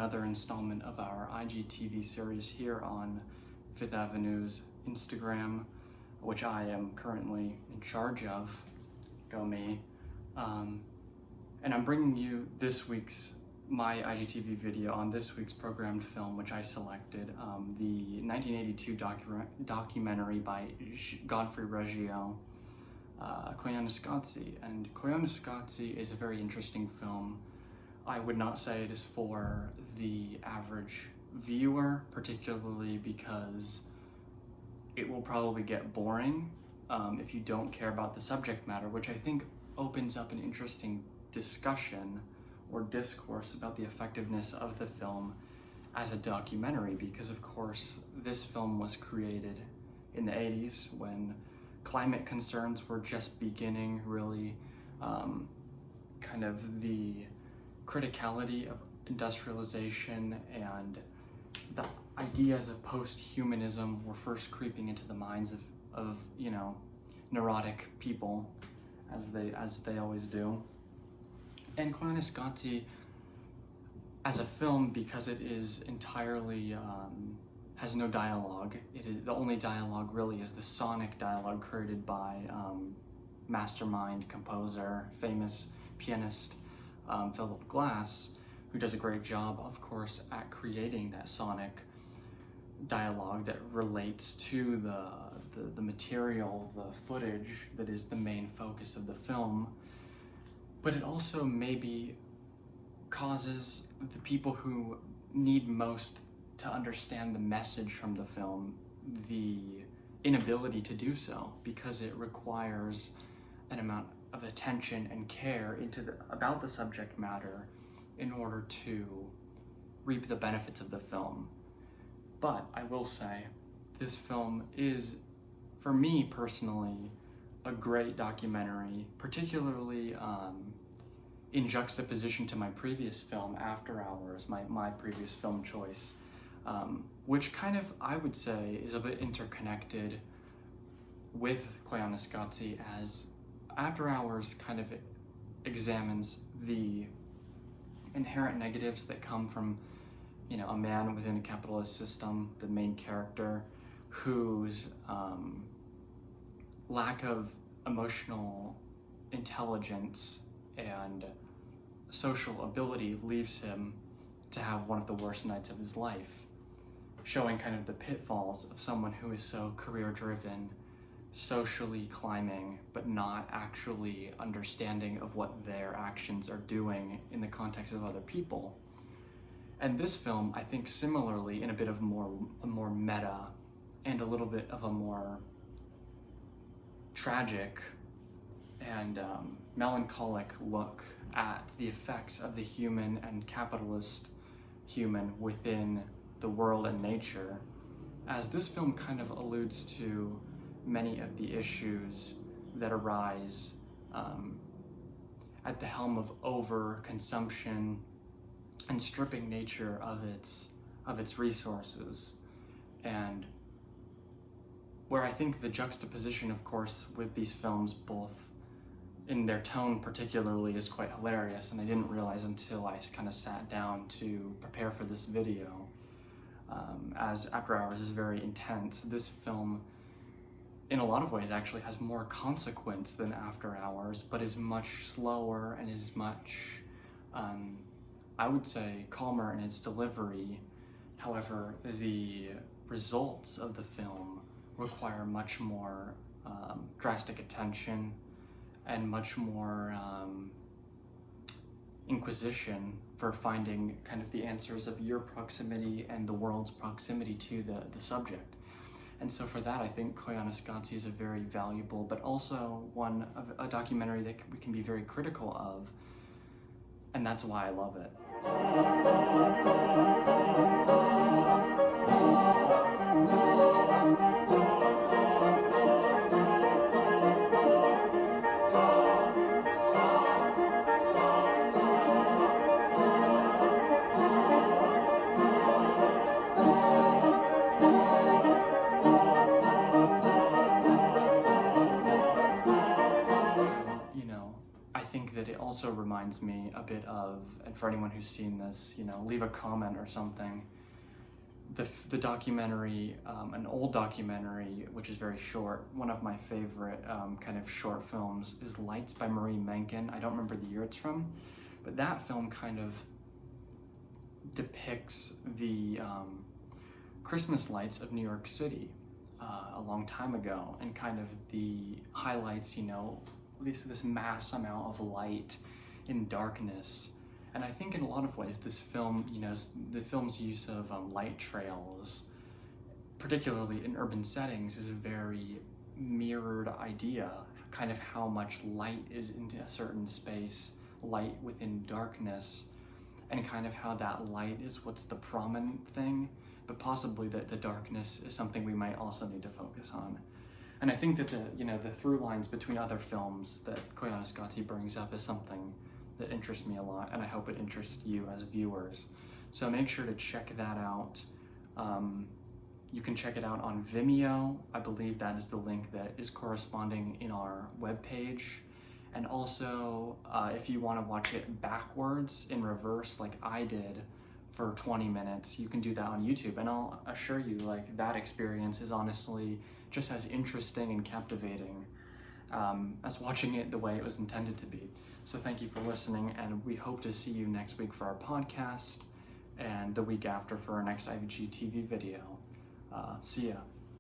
another installment of our IGTV series here on Fifth Avenue's Instagram, which I am currently in charge of. Go me. And I'm bringing you my IGTV video on this week's programmed film, which I selected, the 1982 documentary by Godfrey, Reggio, Koyaanisqatsi. And Koyaanisqatsi is a very interesting film. I would not say it is for the average viewer, particularly because it will probably get boring if you don't care about the subject matter, which I think opens up an interesting discussion or discourse about the effectiveness of the film as a documentary, because of course this film was created in the 80s when climate concerns were just beginning, really kind of the criticality of industrialization and the ideas of post-humanism were first creeping into the minds of neurotic people, as they always do. And Koyaanisqatsi as a film, because it is entirely has no dialogue. The only dialogue really is the sonic dialogue created by mastermind, composer, famous pianist Phillip Glass, who does a great job, of course, at creating that sonic dialogue that relates to the material, the footage that is the main focus of the film. But it also maybe causes the people who need most to understand the message from the film the inability to do so, because it requires an amount of attention and care about the subject matter in order to reap the benefits of the film. But I will say, this film is, for me personally, a great documentary, particularly in juxtaposition to my previous film, After Hours, my previous film choice, which kind of, I would say, is a bit interconnected with Koyaanisqatsi, as After Hours kind of examines the inherent negatives that come from, a man within a capitalist system, the main character, whose lack of emotional intelligence and social ability leaves him to have one of the worst nights of his life, showing kind of the pitfalls of someone who is so career-driven, socially climbing, but not actually understanding of what their actions are doing in the context of other people. And this film, I think, similarly, in a bit of a more meta and a little bit of a more tragic and melancholic look at the effects of the human and capitalist human within the world and nature, as this film kind of alludes to many of the issues that arise at the helm of overconsumption and stripping nature of its resources. And where I think the juxtaposition, of course, with these films, both in their tone particularly, is quite hilarious, and I didn't realize until I kind of sat down to prepare for this video, as After Hours is very intense. This film, in a lot of ways, actually has more consequence than After Hours, but is much slower and is much, I would say, calmer in its delivery. However, the results of the film require much more drastic attention and much more inquisition for finding kind of the answers of your proximity and the world's proximity to the subject. And so for that, I think Koyaanisqatsi is a very valuable, but also a documentary that we can be very critical of, and that's why I love it. also reminds reminds me a bit of, and for anyone who's seen this, you know, leave a comment or something. The documentary, an old documentary, which is very short, one of my favorite kind of short films is Lights by Marie Menken. I don't remember the year it's from, but that film kind of depicts the Christmas lights of New York City a long time ago, and kind of the highlights, you know, this mass amount of light in darkness. And I think in a lot of ways this film, you know, the film's use of light trails, particularly in urban settings, is a very mirrored idea, kind of how much light is into a certain space, light within darkness, and kind of how that light is what's the prominent thing, but possibly that the darkness is something we might also need to focus on. And I think that the through lines between other films that Koyaanisqatsi brings up is something that interests me a lot, and I hope it interests you as viewers. So make sure to check that out. You can check it out on Vimeo. I believe that is the link that is corresponding in our webpage. And also, if you want to watch it backwards in reverse like I did for 20 minutes, you can do that on YouTube. And I'll assure you, like, that experience is honestly just as interesting and captivating as watching it the way it was intended to be. So thank you for listening, and we hope to see you next week for our podcast and the week after for our next IGTV video. See ya.